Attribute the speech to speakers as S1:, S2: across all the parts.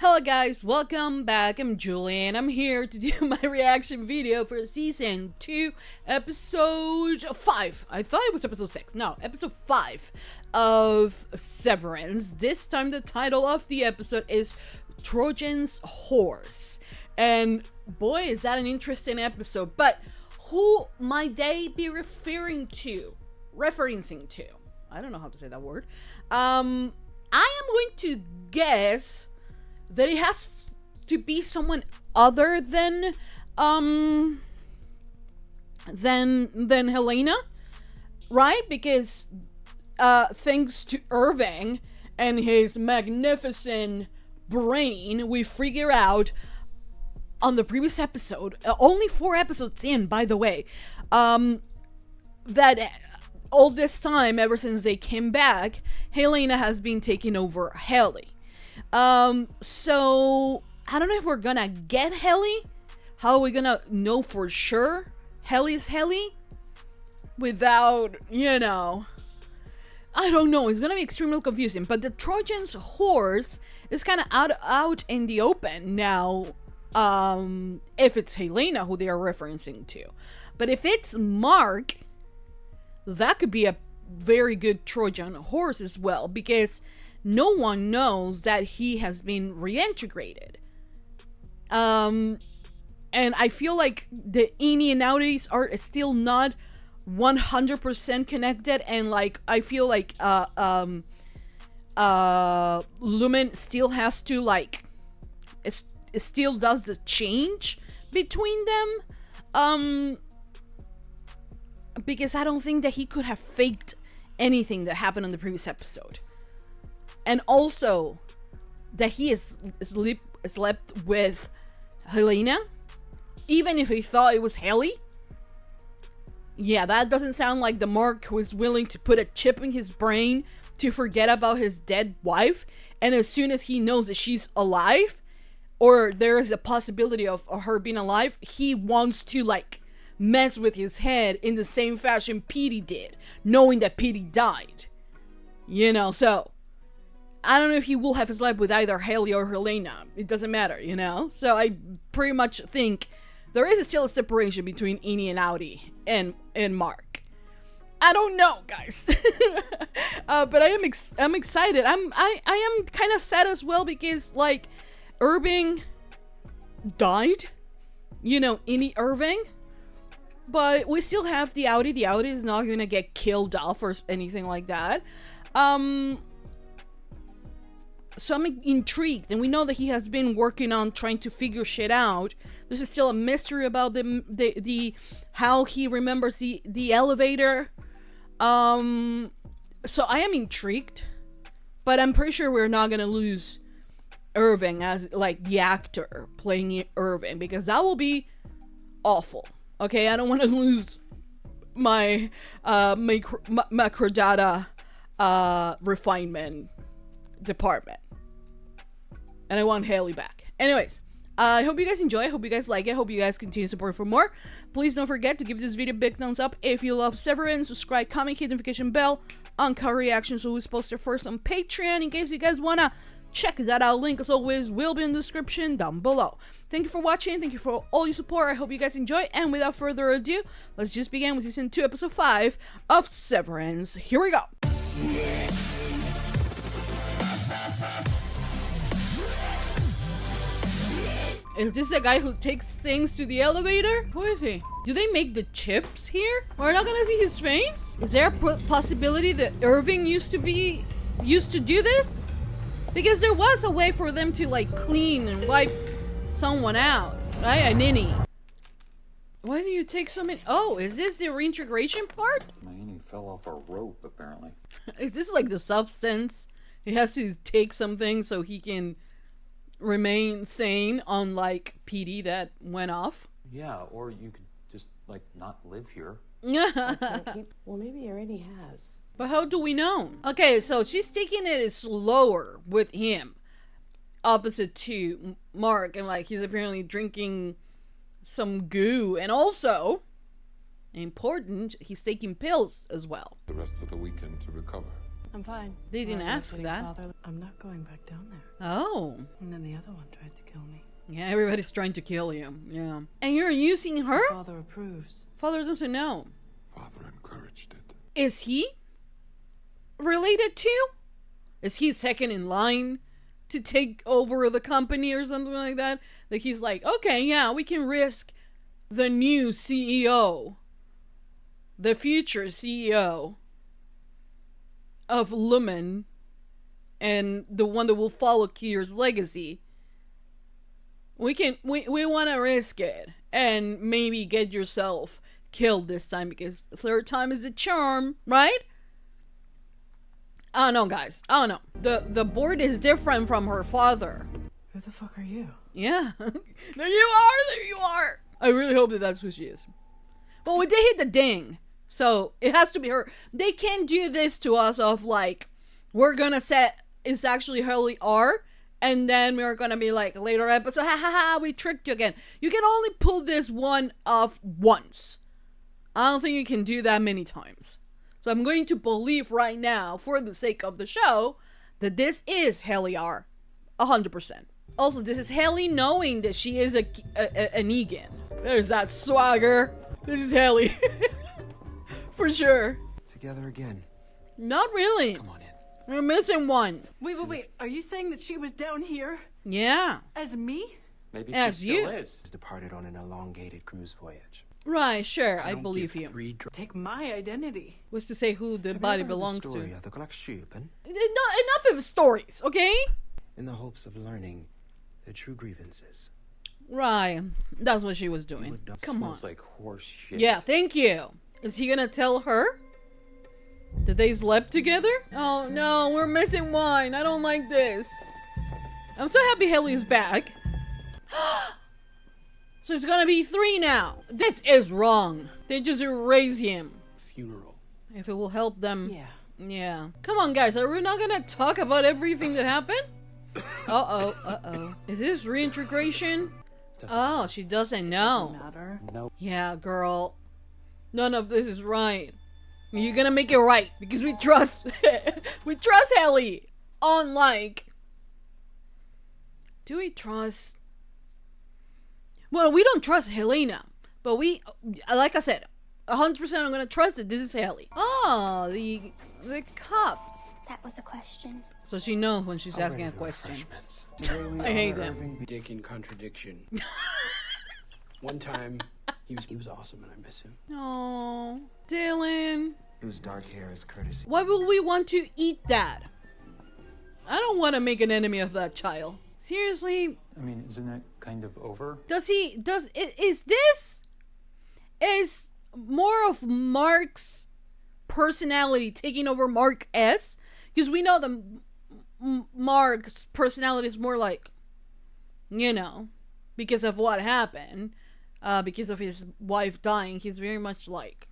S1: Hello guys, welcome back. I'm Julie and I'm here to do my reaction video for season 2, episode 5. I thought it was episode 6. No, episode 5 of Severance. This time the title of the episode is Trojan's Horse. And boy, is that an interesting episode. But who might they be referencing to? I don't know how to say that word. I am going to guess that it has to be someone other than Helena, right? Because thanks to Irving and his magnificent brain, we figure out on the previous episode, only 4 episodes in, by the way, that all this time, ever since they came back, Helena has been taking over Helly. So I don't know if we're gonna get Helly. How are we gonna know for sure Helly's Helly without, I don't know. It's gonna be extremely confusing. But the Trojan's horse is kind of out in the open now. If it's Helena who they are referencing to, but if it's Mark, that could be a very good Trojan horse as well, because no one knows that he has been reintegrated. And I feel like the innie and outies are still not 100% connected, and like I feel like Lumen still has to like it still does the change between them. Because I don't think that he could have faked anything that happened in the previous episode. And also, that he is slept with Helena, even if he thought it was Helly. Yeah, that doesn't sound like the Mark who is willing to put a chip in his brain to forget about his dead wife. And as soon as he knows that she's alive, or there is a possibility of her being alive, he wants to like mess with his head in the same fashion Petey did, knowing that Petey died. So I don't know if he will have slept with either Helly or Helena. It doesn't matter, So I pretty much think there is still a separation between Innie and Outie and Mark. I don't know, guys. But I'm excited. I am kind of sad as well because like Irving died. Innie Irving. But we still have the Outie. The Outie is not gonna get killed off or anything like that. So I'm intrigued, and we know that he has been working on trying to figure shit out. There's still a mystery about the how he remembers the elevator. So I am intrigued, but I'm pretty sure we're not gonna lose Irving as like the actor playing Irving, because that will be awful. Okay, I don't want to lose my macrodata refinement department. And I want Helly back. Anyways, I hope you guys enjoy. I hope you guys like it. I hope you guys continue to support for more. Please don't forget to give this video a big thumbs up if you love Severance. Subscribe, comment, hit the notification bell. Uncut reactions always posted first on Patreon in case you guys wanna check that out. Link as always will be in the description down below. Thank you for watching. Thank you for all your support. I hope you guys enjoy. And without further ado, let's just begin with season 2, episode 5 of Severance. Here we go. Is this a guy who takes things to the elevator? Who is he? Do they make the chips here? We're not gonna see his face? Is there a possibility that Irving used to do this? Because there was a way for them to like clean and wipe someone out, right? A ninny. Why do you take so many? Oh, is this the reintegration part?
S2: Man, he fell off a rope apparently.
S1: Is this like the substance? He has to take something so he can remain sane, unlike PD that went off.
S2: Yeah, or you could just like not live here.
S3: Well, maybe he already has.
S1: But how do we know? Okay, so she's taking it slower with him, opposite to Mark, and like he's apparently drinking some goo, and also important, he's taking pills as well.
S4: The rest of the weekend to recover. I'm fine.
S1: They didn't ask
S4: Getting
S1: that.
S4: Father, I'm not going back down there.
S1: Oh.
S4: And then the other one tried to kill me.
S1: Yeah, everybody's trying to kill you. Yeah. And you're using her?
S4: Father approves.
S1: Father doesn't know.
S5: Father encouraged it.
S1: Is he related to? Is he second in line to take over the company or something like that? Like he's like, okay, yeah, we can risk the new CEO, the future CEO of Lumen, and the one that will follow Kier's legacy. We want to risk it and maybe get yourself killed this time because third time is the charm, right? I don't know, guys. I don't know. The board is different from her father.
S4: Who the fuck are you?
S1: Yeah. There you are. I really hope that that's who she is. Well, we did hit the ding, so it has to be her. They can't do this to us of like, we're gonna set it's actually Helly R, and then we're gonna be like later episode, ha ha ha, we tricked you again. You can only pull this one off once. I don't think you can do that many times. So I'm going to believe right now, for the sake of the show, that this is Helly R, 100%. Also, this is Helly knowing that she is a Negan. There's that swagger. This is Helly. For sure.
S6: Together again.
S1: Not really.
S6: Come on in.
S1: We're missing one.
S4: Wait. Are you saying that she was down here?
S1: Yeah.
S4: As me?
S2: Maybe
S1: As
S2: she still
S1: you.
S2: is.
S6: He's departed on an elongated cruise voyage.
S1: Right, sure. I
S6: don't
S1: believe
S6: give
S1: you.
S6: three
S4: Take my identity.
S1: Was to say who the
S6: Have you
S1: body
S6: ever heard
S1: belongs
S6: the story
S1: to.
S6: of the Glaxschupen?
S1: Enough of stories, okay?
S6: In the hopes of learning the true grievances.
S1: Right. That's what she was doing.
S6: would not-
S1: Come on.
S2: Smells like horse shit.
S1: Yeah, thank you. Is he gonna tell her that they slept together? Oh no, we're missing one. I don't like this. I'm so happy Helly's back. So it's gonna be 3 now. This is wrong. They just erase him.
S6: Funeral.
S1: If it will help them.
S4: Yeah.
S1: Yeah. Come on, guys. Are we not gonna talk about everything that happened? Uh-oh. Is this reintegration? Oh, she doesn't know.
S4: Doesn't matter.
S2: No.
S1: Yeah, girl. None of this is right. You're gonna make it right because we trust we trust Helly. Unlike, do we trust? Well, we don't trust Helena, but we, like I said, 100% I'm gonna trust that this is Helly. Oh, the cups.
S7: That was a question.
S1: So she knows when she's asking a
S6: Already the
S1: question.
S6: refreshments. Today we
S1: I hate
S6: honor
S1: them.
S6: Irving.
S8: Dick in contradiction. One time, he was awesome and I miss him.
S1: Oh, Dylan.
S6: Whose dark hair is courtesy.
S1: Why would we want to eat that? I don't want to make an enemy of that child. Seriously,
S2: I mean, isn't that kind of over?
S1: is more of Mark's personality taking over Mark S? Because we know that Mark's personality is more like, you know, because of what happened, because of his wife dying, he's very much like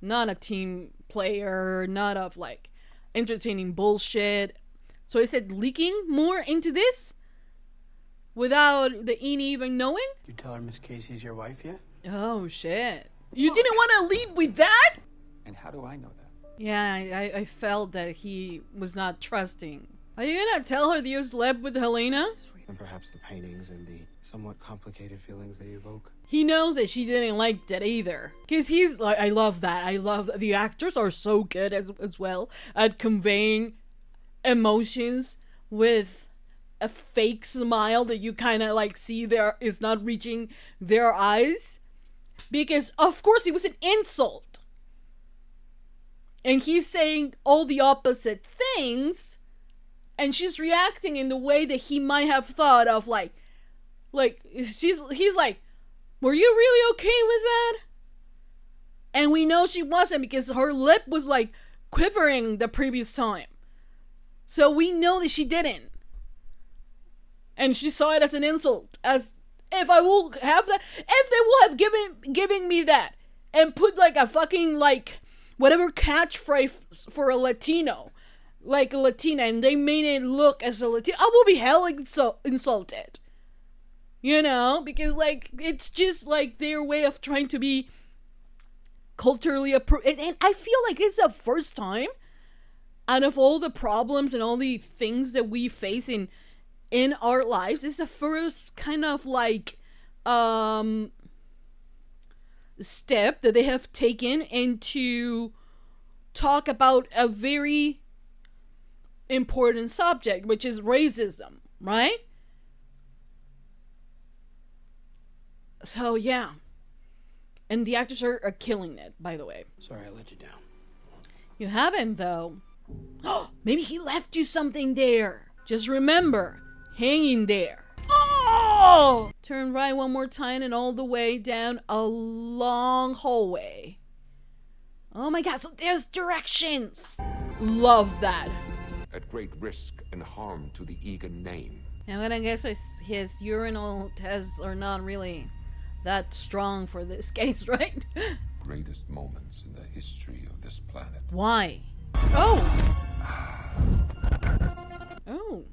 S1: not a team player, not of like entertaining bullshit. So is it leaking more into this without the Eni even knowing?
S8: You tell her Miss Casey's your wife yet?
S1: Oh shit. You didn't want to lead with that?
S2: And how do I know that?
S1: Yeah, I felt that he was not trusting. Are you gonna tell her that you slept with Helena?
S6: And perhaps the paintings and the somewhat complicated feelings they evoke.
S1: He knows that she didn't like that either. Because he's like, I love that. The actors are so good as well at conveying emotions with a fake smile that you kind of like see there is not reaching their eyes. Because, of course, it was an insult. And he's saying all the opposite things. And she's reacting in the way that he might have thought of, like he's like, were you really okay with that? And we know she wasn't because her lip was like quivering the previous time. So we know that she didn't. And she saw it as an insult, as if I will have that, if they will have giving me that and put like a fucking like whatever catchphrase for a Latino, like a Latina, and they made it look as a Latino, I will be hell insulted. You know, because like it's just like their way of trying to be culturally approved. And I feel like it's the first time out of all the problems and all the things that we face in our lives, this is the first kind of like step that they have taken into talk about a very important subject, which is racism, right? So yeah, and the actors are killing it, by the way.
S8: Sorry I let you down.
S1: You haven't, though. Maybe he left you something there. Just remember, hanging there. Oh! Turn right one more time and all the way down a long hallway. Oh my god, so there's directions. Love that.
S5: At great risk and harm to the Egan name.
S1: And then I guess his urinal tests are not really that strong for this case, right?
S5: Greatest moments in the history of this planet.
S1: Why? Oh! Oh.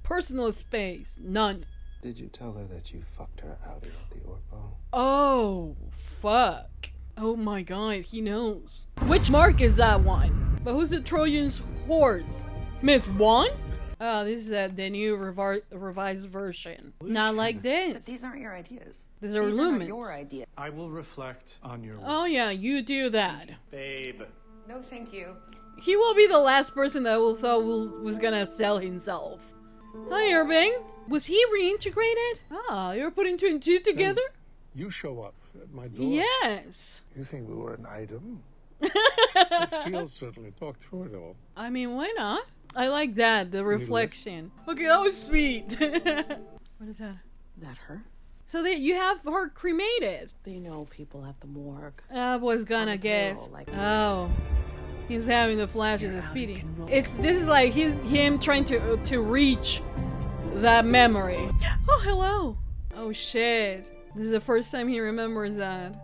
S1: Personal space. None.
S6: Did you tell her that you fucked her out at the Orpo?
S1: Oh, fuck. Oh my god, he knows. Which mark is that one? But who's the Trojan's horse? Miss One? Oh, this is the new revised version. Not like this.
S3: But these aren't your ideas.
S1: These are
S3: These are
S1: lumens.
S3: not your idea.
S7: I will reflect on your
S1: Oh yeah, you do that.
S7: babe.
S3: No, thank you.
S1: He will be the last person that was gonna sell himself. Hi, Irving. Was he reintegrated? Ah, you were putting two and two together?
S9: You show up at my door.
S1: Yes.
S9: You think we were an item? It feels certainly. Talk through it all.
S1: I mean, why not? I like that, the reflection. Okay, that was sweet. What is that?
S3: That her?
S1: So that you have her cremated.
S3: They know people at the morgue.
S1: I was gonna
S3: On a
S1: guess.
S3: drill, like-
S1: Oh. He's having the flashes of Speedy. This is like him trying to reach that memory. Oh, hello. Oh shit. This is the first time he remembers that.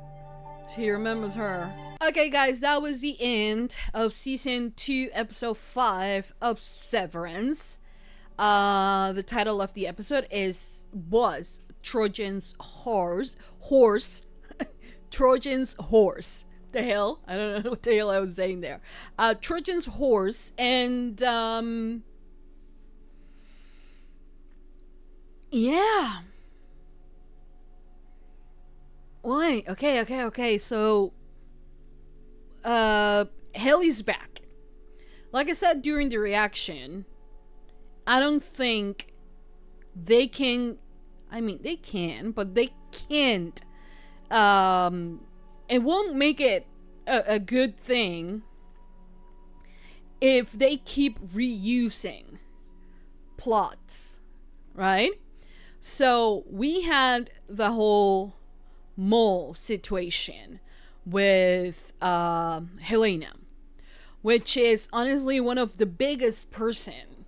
S1: He remembers her. Okay, guys, that was the end of season 2, episode 5 of Severance. The title of the episode was Trojan's Horse. Trojan's Horse. The hell? I don't know what the hell I was saying there. Trojan's Horse, and yeah. Why? Okay. So Helly's back. Like I said during the reaction, I don't think they can. I mean, they can, but they can't. It won't make it a good thing if they keep reusing plots, right? So we had the whole mole situation with Helena, which is honestly one of the biggest person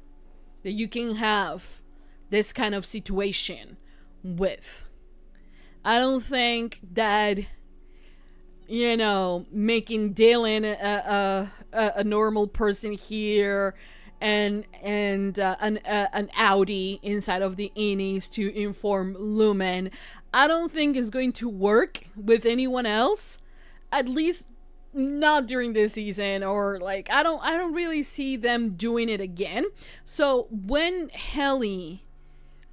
S1: that you can have this kind of situation with. I don't think that, you know, making Dylan a normal person here and an Audi inside of the innies to inform Lumen, I don't think is going to work with anyone else, at least not during this season, or like I don't really see them doing it again. So when Helly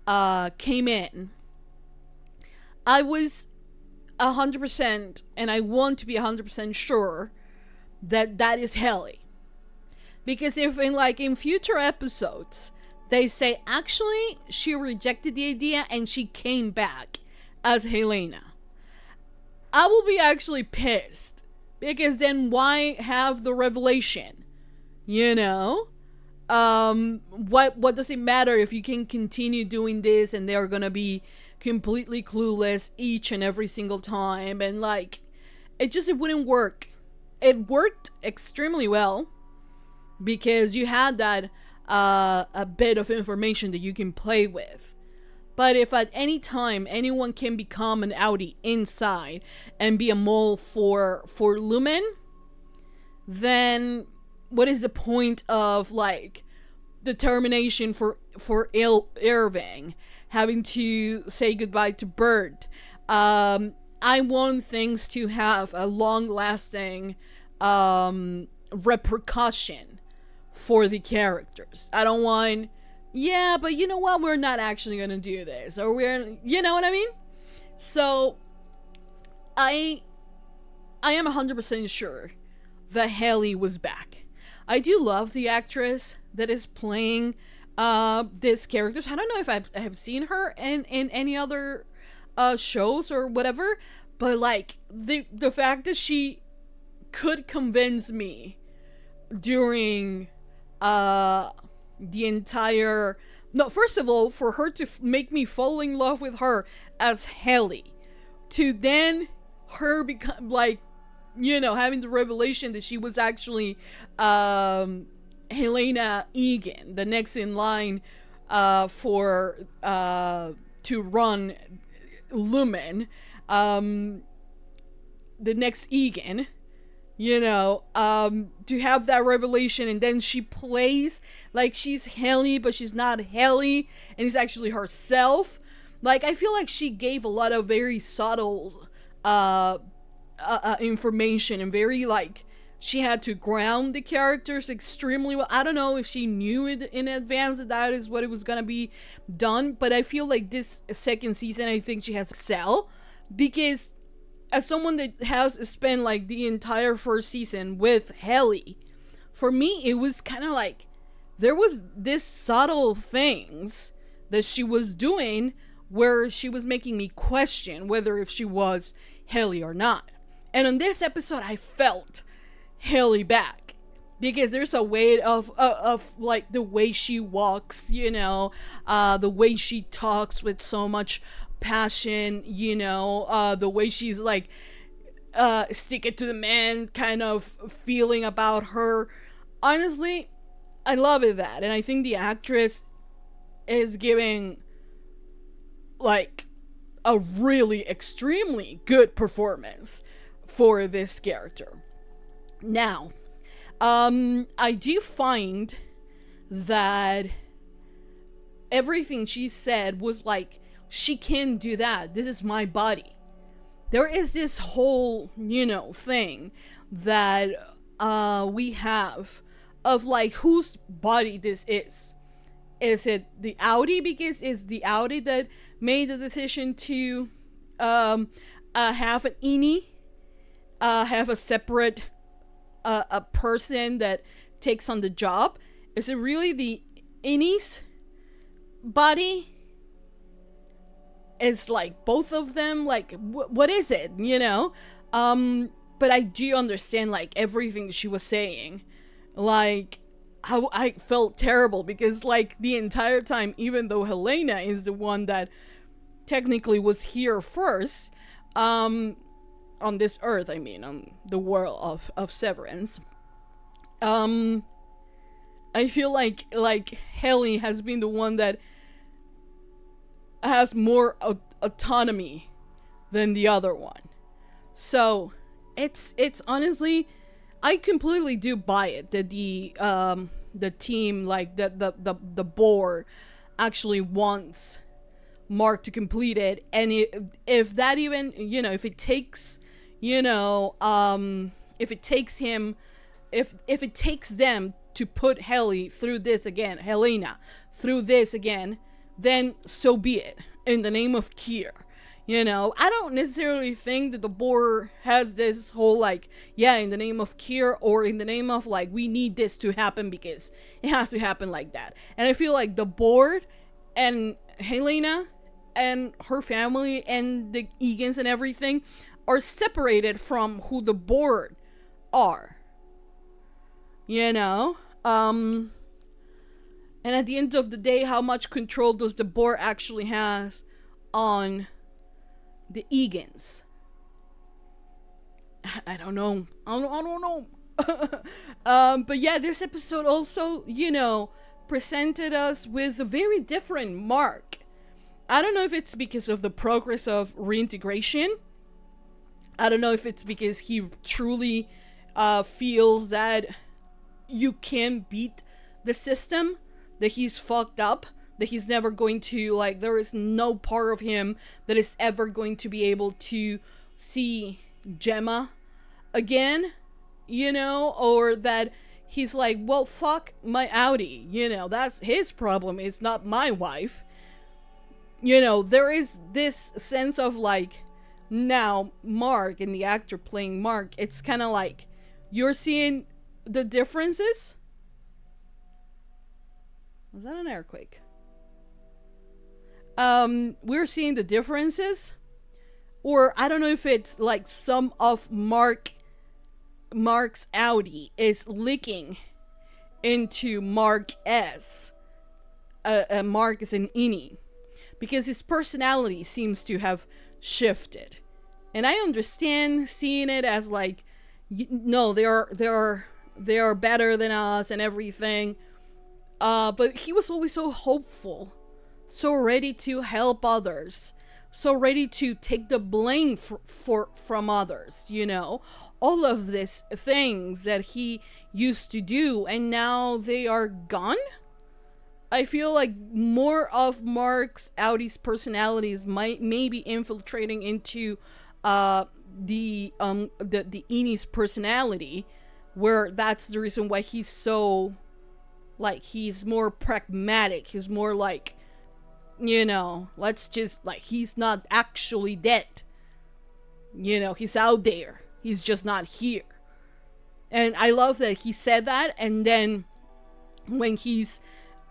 S1: came in, I was 100%, and I want to be 100% sure that is Helly. Because if in future episodes they say actually she rejected the idea and she came back as Helena, I will be actually pissed, because then why have the revelation? You know? What does it matter if you can continue doing this and they're gonna be completely clueless each and every single time, and it wouldn't work. It worked extremely well because you had that a bit of information that you can play with. But if at any time anyone can become an Audi inside and be a mole for Lumen, then what is the point of determination for Irving having to say goodbye to Burt? I want things to have a long-lasting repercussion for the characters. I don't want, yeah, but you know what, we're not actually gonna do this, or we're, you know what I mean? So I am 100% sure that Helly was back. I do love the actress that is playing this character. I don't know if I have seen her in any other shows or whatever, but like the fact that she could convince me during the entire, no, first of all, for her to make me fall in love with her as Helly, to then her become like, you know, having the revelation that she was actually Helena Egan, the next in line for to run Lumen, the next Egan, you know, to have that revelation, and then she plays like she's Helly, but she's not Helly, and it's actually herself. Like, I feel like she gave a lot of very subtle information, and very, like, she had to ground the characters extremely well. I don't know if she knew it in advance that is what it was gonna be done, but I feel like this second season, I think she has excelled, because as someone that has spent like the entire first season with Helly, for me it was kind of like there was this subtle things that she was doing where she was making me question whether if she was Helly or not. And on this episode, I felt Helly back, because there's a way of like the way she walks, you know, the way she talks with so much passion, you know, the way she's like stick it to the man kind of feeling about her. Honestly, I love it, that, and I think the actress is giving like a really extremely good performance for this character. Now, I do find that everything she said was like, she can do that. This is my body. There is this whole, you know, thing that we have of like whose body this is. Is it the Audi, because it's the Audi that made the decision to have an innie, have a separate a person that takes on the job? Is it really the innie's body? It's like both of them, like what is it, you know? But I do understand like everything she was saying, like how I felt terrible, because like the entire time, even though Helena is the one that technically was here first, on this earth, I mean, on the world of Severance, I feel like Helly has been the one that has more autonomy than the other one. So it's honestly, I completely do buy it that the team, like the board actually wants Mark to complete it, and if that even, you know, if it takes, you know, if it takes him, if it takes them to put Helly through this again, Helena through this again, then so be it, in the name of Kier. You know, I don't necessarily think that the board has this whole like, yeah, in the name of Kier, or in the name of like, we need this to happen because it has to happen like that. And I feel like the board and Helena and her family and the Egans and everything are separated from who the board are. You know? And at the end of the day, how much control does the board actually has on the Egans? I don't know. I don't know. But yeah, this episode also, you know, presented us with a very different Mark. I don't know if it's because of the progress of reintegration. I don't know if it's because he truly feels that you can beat the system, that he's fucked up, that he's never going to, like, there is no part of him that is ever going to be able to see Gemma again, you know, or that he's like, well, fuck my Audi, you know, that's his problem, it's not my wife. You know, there is this sense of like, now Mark and the actor playing Mark, it's kind of like you're seeing the differences. Was that an earthquake? We're seeing the differences, or I don't know if it's like some of Mark's Audi is leaking into Mark S. Mark is an innie, because his personality seems to have shifted, and I understand seeing it as like, no, they are better than us and everything, but he was always so hopeful, so ready to help others, so ready to take the blame from others, you know, all of these things that he used to do, and now they are gone. I feel like more of Mark's Audi's personalities may be infiltrating into the Innie's personality, where that's the reason why he's so, like, he's more pragmatic, he's more like, you know, let's just, like, he's not actually dead, you know, he's out there, he's just not here. And I love that he said that, and then when he's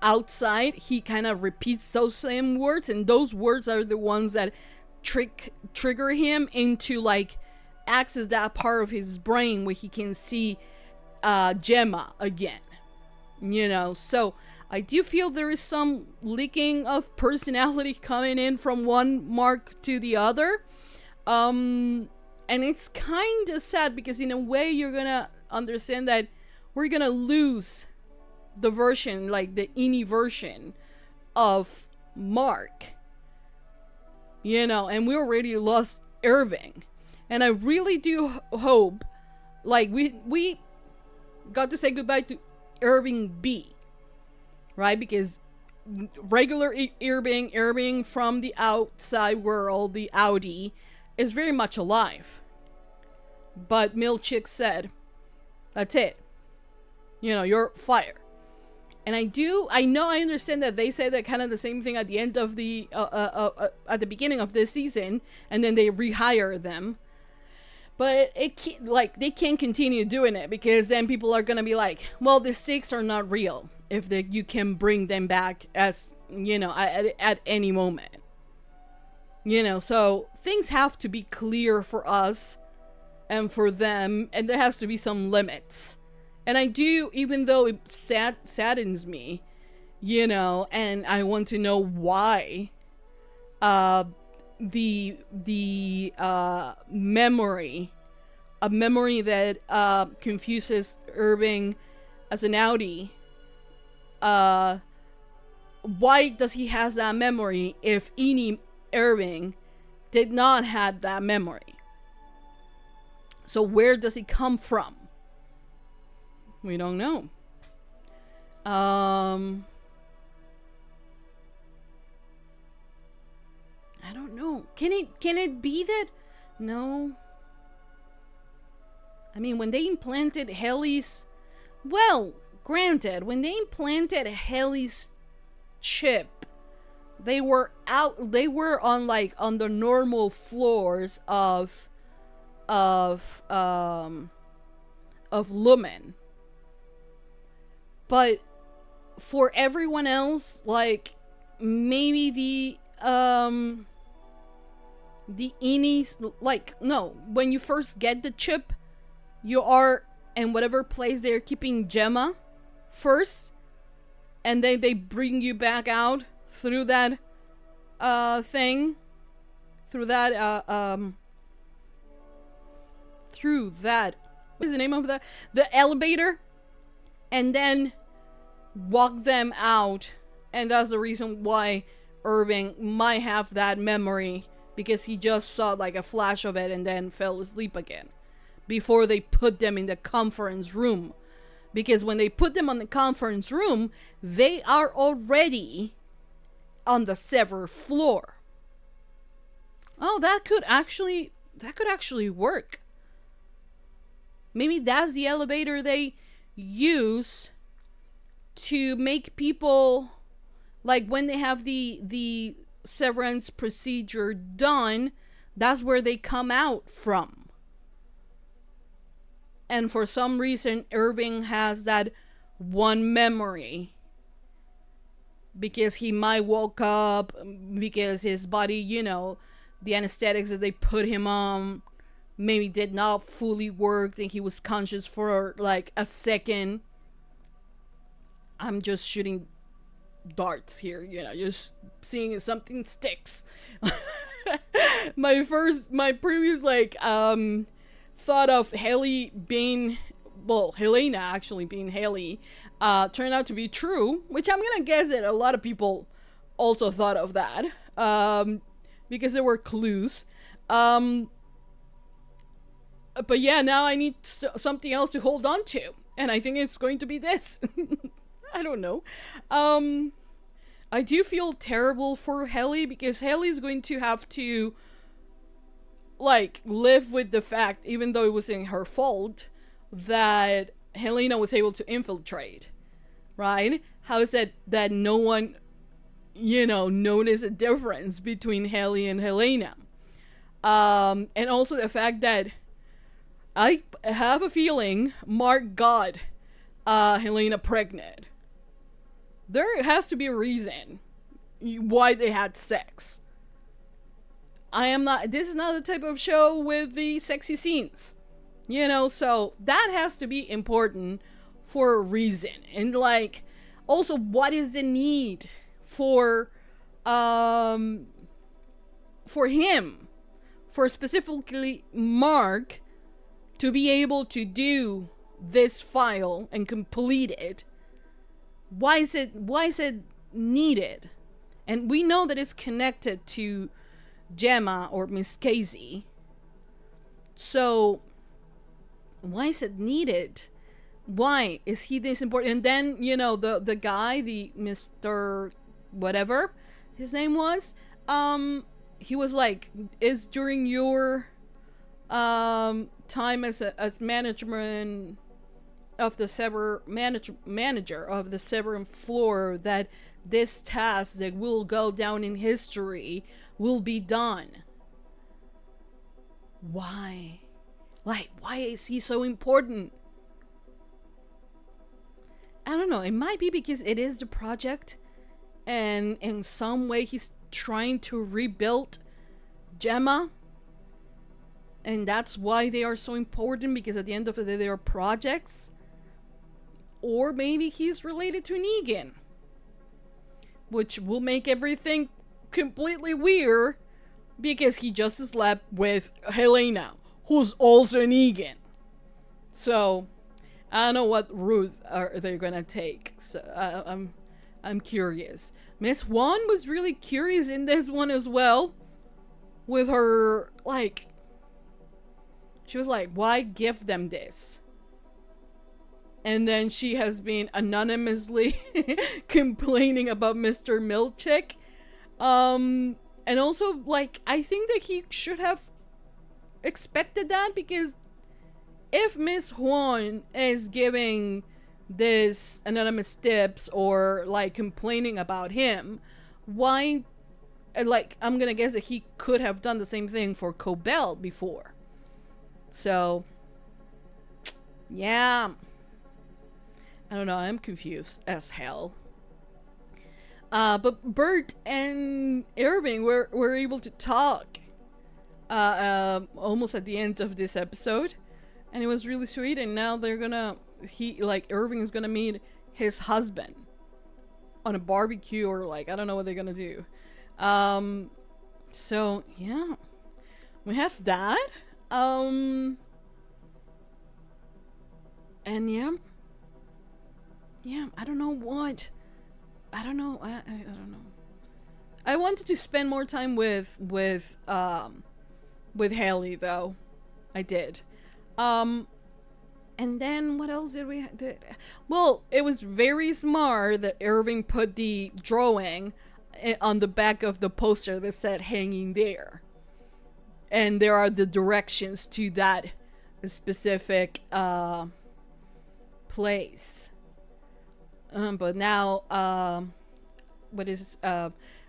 S1: outside, he kind of repeats those same words, and those words are the ones that trigger him into, like, access that part of his brain where he can see Gemma again, you know. So I do feel there is some leaking of personality coming in from one Mark to the other, and it's kind of sad, because in a way you're gonna understand that we're gonna lose the version, like the Innie version of Mark, you know, and we already lost Irving, and I really do hope, like, we got to say goodbye to Irving B, right? Because regular Irving from the outside world, the Audi, is very much alive, but Milchick said, that's it, you know, you're fired. And I understand that they say that kind of the same thing at the end of the, at the beginning of this season, and then they rehire them. But it can't, like, they can't continue doing it, because then people are gonna be like, well, the six are not real if you can bring them back as, you know, at any moment. You know, so things have to be clear for us and for them, and there has to be some limits. And I do, even though it saddens me, you know, and I want to know why the memory, a memory that confuses Irving as an Audi, why does he has that memory if Innie Irving did not have that memory? So where does it come from? We don't know. I don't know. Can it be that? No. I mean, when they implanted Helly's, well, granted, when they implanted Helly's chip, they were on, like, on the normal floors of Lumen. But for everyone else, like, maybe the Innies, like, no, when you first get the chip, you are in whatever place they're keeping Gemma first, and then they bring you back out through that thing, through that what is the name of the elevator, and then walk them out. And that's the reason why Irving might have that memory, because he just saw, like, a flash of it and then fell asleep again before they put them in the conference room. Because when they put them on the conference room, they are already on the severed floor. Oh, that could actually work. Maybe that's the elevator they use to make people, like, when they have the severance procedure done, that's where they come out from. And for some reason, Irving has that one memory, because he might woke up, because his body, you know, the anesthetics that they put him on maybe did not fully work, and he was conscious for like a second. I'm just shooting darts here, you know, just seeing if something sticks. my previous like thought of Helly being, well, Helena actually being Helly, turned out to be true, which I'm gonna guess that a lot of people also thought of that, because there were clues. But yeah, now I need something else to hold on to, and I think it's going to be this. I don't know. I do feel terrible for Helly, because Helly is going to have to, like, live with the fact, even though it wasn't her fault, that Helena was able to infiltrate, right? How is it that no one, you know, noticed a difference between Helly and Helena? And also the fact that I have a feeling Mark got Helena pregnant. There has to be a reason why they had sex. This is not the type of show with the sexy scenes, you know, so that has to be important for a reason. And like, also, what is the need for him, for specifically Mark, to be able to do this file and complete it? Why is it needed? And we know that it's connected to Gemma or Miss Casey. So why is it needed? Why is he this important? And then, you know, the guy, the Mr. whatever his name was, he was like, is during your time as management of the manager of the Severance floor, that this task that will go down in history will be done. Why? Like, why is he so important? I don't know. It might be because it is the project, and in some way he's trying to rebuild Gemma, and that's why they are so important, because at the end of the day they are projects. Or maybe he's related to Negan, which will make everything completely weird, because he just slept with Helena, who's also Negan. So I don't know what route they're gonna take. So I'm curious. Miss Wan was really curious in this one as well, with her, like, she was like, why give them this? And then she has been anonymously complaining about Mr. Milchick. And also, like, I think that he should have expected that, because if Miss Huan is giving this anonymous tips or, like, complaining about him, why, like, I'm gonna guess that he could have done the same thing for Cobell before. So, yeah. I don't know, I'm confused as hell. But Burt and Irving were able to talk almost at the end of this episode, and it was really sweet. And now they're gonna, Irving is gonna meet his husband on a barbecue, or like, I don't know what they're gonna do. So yeah, we have that. And yeah, I don't know what. I don't know. I don't know. I wanted to spend more time with Helly, though. I did. And then what else did we do? Well, it was very smart that Irving put the drawing on the back of the poster that said "hanging there," and there are the directions to that specific place. But now,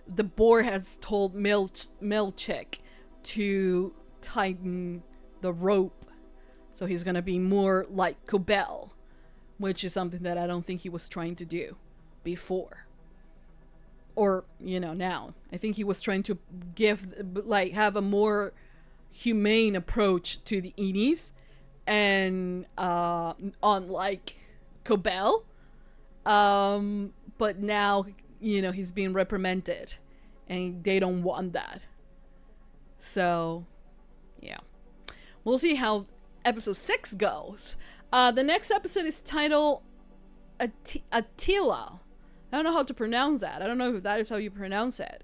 S1: the board has told Milchek to tighten the rope, so he's gonna be more like Cobell, which is something that I don't think he was trying to do before. Or, you know, now. I think he was trying to have a more humane approach to the Inis, and unlike Cobell. But now, you know, he's being reprimanded, and they don't want that. So, yeah. We'll see how episode 6 goes. The next episode is titled Attila. I don't know how to pronounce that. I don't know if that is how you pronounce it.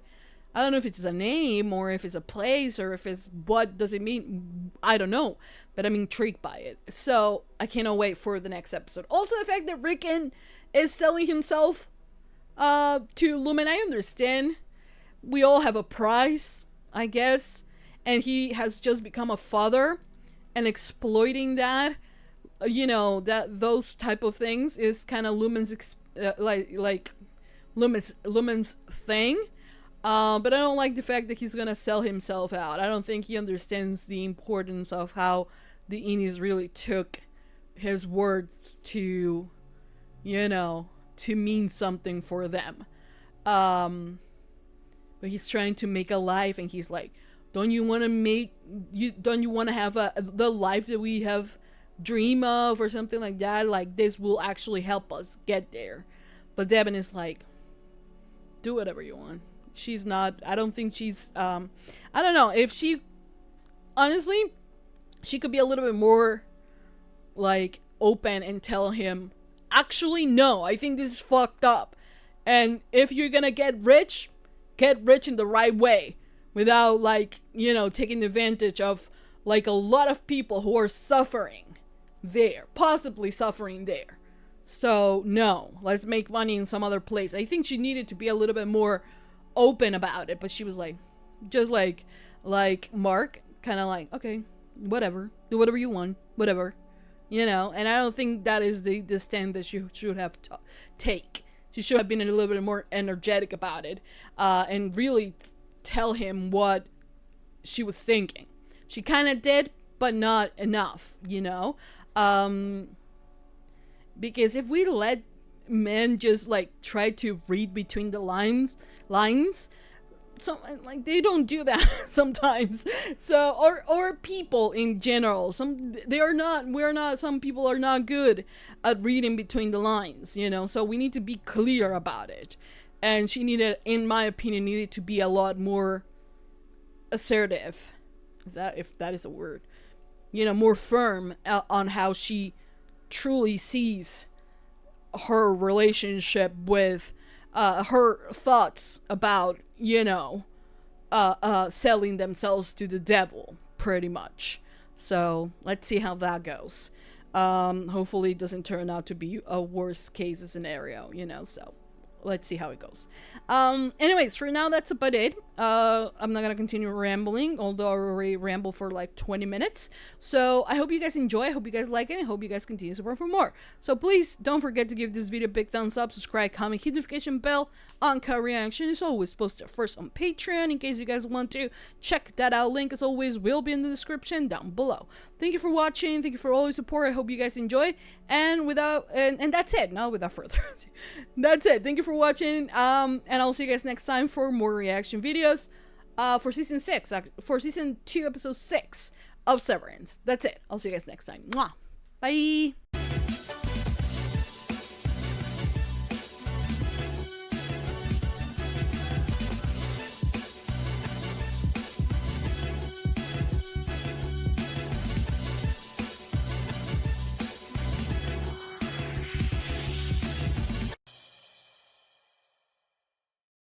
S1: I don't know if it's a name, or if it's a place, or if it's what does it mean. I don't know. But I'm intrigued by it. So, I cannot wait for the next episode. Also, the fact that Rickon is selling himself to Lumen, I understand. We all have a price, I guess. And he has just become a father, and exploiting that, you know, that those type of things is kind of Lumen's Lumen's thing. But I don't like the fact that he's gonna sell himself out. I don't think he understands the importance of how the Inis really took his words to, you know, to mean something for them. But he's trying to make a life, and he's like, don't you want to have the life that we have dream of, or something like that? Like, this will actually help us get there. But Devin is like, do whatever you want. She's not, I don't think she's, I don't know, if she, honestly, she could be a little bit more, like, open and tell him, actually, no, I think this is fucked up. And if you're gonna get rich in the right way, without, like, you know, taking advantage of, like, a lot of people who are suffering there, possibly suffering there. So, no, let's make money in some other place. I think she needed to be a little bit more open about it, but she was like, just like Mark, kind of like, okay, whatever, do whatever you want, whatever, you know. And I don't think that is the stand that she should have take. She should have been a little bit more energetic about it, and really tell him what she was thinking. She kind of did, but not enough, you know. Because if we let men just, like, try to read between the lines, so, like, they don't do that sometimes. So, or people in general, some people are not good at reading between the lines, you know. So we need to be clear about it. And she needed, in my opinion, to be a lot more assertive. If that is a word, you know, more firm on how she truly sees her relationship with her thoughts about, you know, selling themselves to the devil, pretty much. So let's see how that goes. Hopefully it doesn't turn out to be a worst case scenario, you know. So let's see how it goes. Anyways, for now, that's about it. I'm not gonna continue rambling, although I already rambled for like 20 minutes. So I hope you guys enjoy. I hope you guys like it. I hope you guys continue to support for more. So please don't forget to give this video a big thumbs up, subscribe, comment, hit the notification bell. Uncut Reaction is always posted first on Patreon, in case you guys want to check that out. Link, as always, will be in the description down below. Thank you for watching. Thank you for all your support. I hope you guys enjoy. And that's it. Now, without further ado, that's it. Thank you for watching. And I'll see you guys next time for more reaction videos. For season 2, episode 6 of Severance. That's it. I'll see you guys next time. Mwah. Bye.